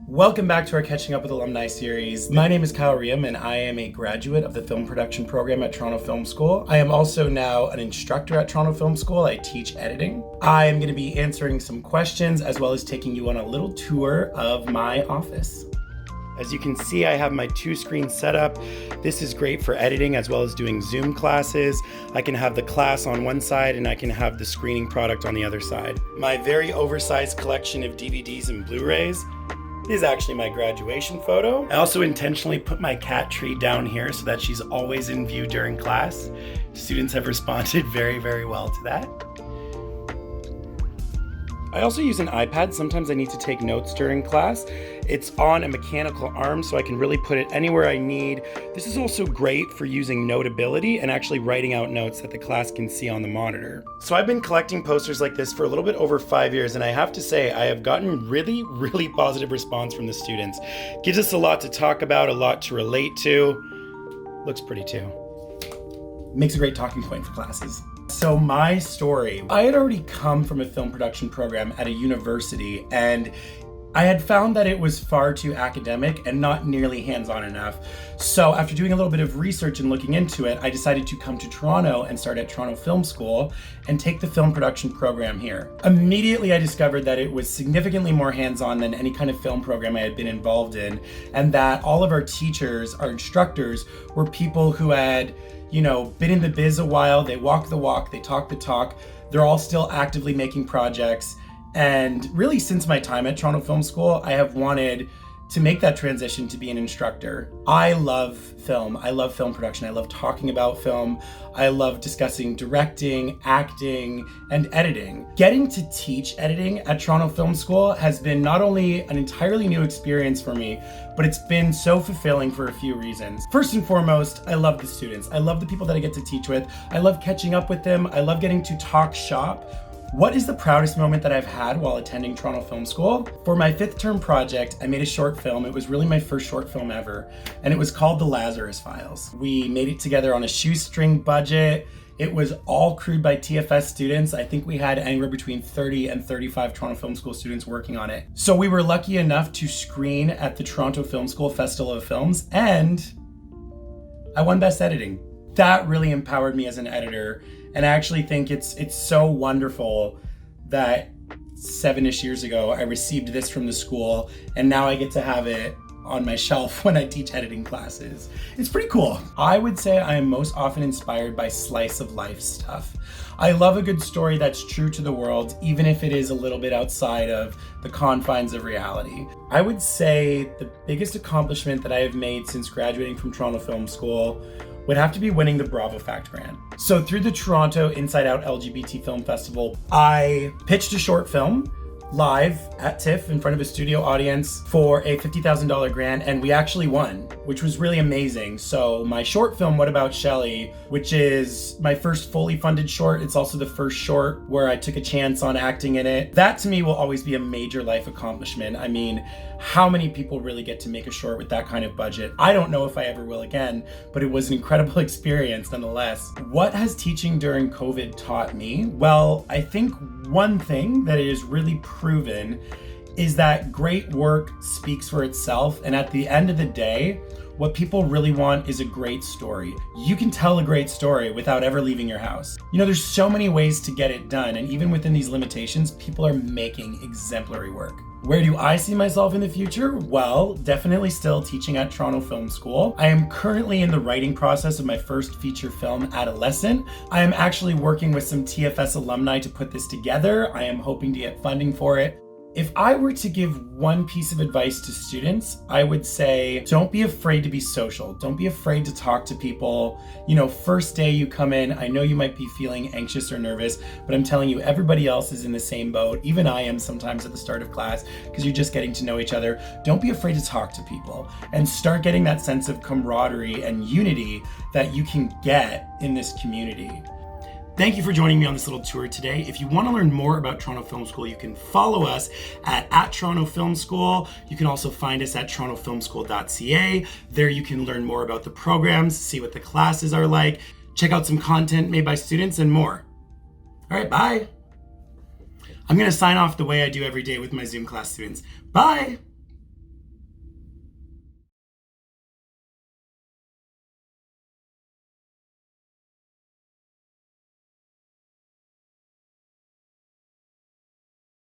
Welcome back to our Catching Up with Alumni series. My name is Kyle Reaume and I am a graduate of the film production program at Toronto Film School. I am also now an instructor at Toronto Film School. I teach editing. I am going to be answering some questions as well as taking you on a little tour of my office. As you can see, I have my 2-screen setup. This is great for editing as well as doing Zoom classes. I can have the class on one side and I can have the screening product on the other side. My very oversized collection of DVDs and Blu-rays is actually my graduation photo. I also intentionally put my cat tree down here so that she's always in view during class. Students have responded very, very well to that. I also use an iPad. Sometimes I need to take notes during class. It's on a mechanical arm, so I can really put it anywhere I need. This is also great for using Notability and actually writing out notes that the class can see on the monitor. So I've been collecting posters like this for a little bit over 5 years, and I have to say I have gotten really positive response from the students. Gives us a lot to talk about, a lot to relate to. Looks pretty too. Makes a great talking point for classes. So my story, I had already come from a film production program at a university, and I had found that it was far too academic and not nearly hands-on enough. So after doing a little bit of research and looking into it, I decided to come to Toronto and start at Toronto Film School and take the film production program here. Immediately I discovered that it was significantly more hands-on than any kind of film program I had been involved in, and that all of our teachers, our instructors, were people who had been in the biz a while. They walk the walk, they talk the talk. They're all still actively making projects. And really, since my time at Toronto Film School, I have wanted to make that transition to be an instructor. I love film. I love film production. I love talking about film. I love discussing directing, acting, and editing. Getting to teach editing at Toronto Film School has been not only an entirely new experience for me, but it's been so fulfilling for a few reasons. First and foremost, I love the students. I love the people that I get to teach with. I love catching up with them. I love getting to talk shop. What is the proudest moment that I've had while attending Toronto Film School? For my 5th term project, I made a short film. It was really my first short film ever, and it was called The Lazarus Files. We made it together on a shoestring budget. It was all crewed by TFS students. I think we had anywhere between 30 and 35 Toronto Film School students working on it. So we were lucky enough to screen at the Toronto Film School Festival of Films, and I won Best Editing. That really empowered me as an editor. And I actually think it's so wonderful that 7-ish years ago, I received this from the school, and now I get to have it on my shelf when I teach editing classes. It's pretty cool. I would say I am most often inspired by slice of life stuff. I love a good story that's true to the world, even if it is a little bit outside of the confines of reality. I would say the biggest accomplishment that I have made since graduating from Toronto Film School would have to be winning the Bravo Fact grant. So through the Toronto Inside Out LGBT Film Festival, I pitched a short film live at TIFF in front of a studio audience for a $50,000 grant, and we actually won, which was really amazing. So my short film, What About Shelley, which is my first fully funded short, it's also the first short where I took a chance on acting in it. That to me will always be a major life accomplishment. I mean, how many people really get to make a short with that kind of budget? I don't know if I ever will again, but it was an incredible experience nonetheless. What has teaching during COVID taught me? Well, I think one thing that it is really proven is that great work speaks for itself, and at the end of the day, what people really want is a great story. You can tell a great story without ever leaving your house. There's so many ways to get it done, and even within these limitations, people are making exemplary work. Where do I see myself in the future? Well, definitely still teaching at Toronto Film School. I am currently in the writing process of my first feature film, Adolescent. I am actually working with some TFS alumni to put this together. I am hoping to get funding for it. If I were to give one piece of advice to students, I would say, don't be afraid to be social. Don't be afraid to talk to people. First day you come in, I know you might be feeling anxious or nervous, but I'm telling you, everybody else is in the same boat. Even I am sometimes at the start of class, because you're just getting to know each other. Don't be afraid to talk to people and start getting that sense of camaraderie and unity that you can get in this community. Thank you for joining me on this little tour today. If you want to learn more about Toronto Film School, you can follow us at Toronto Film School. You can also find us at torontofilmschool.ca. There you can learn more about the programs, see what the classes are like, check out some content made by students, and more. All right, bye. I'm going to sign off the way I do every day with my Zoom class students. Bye.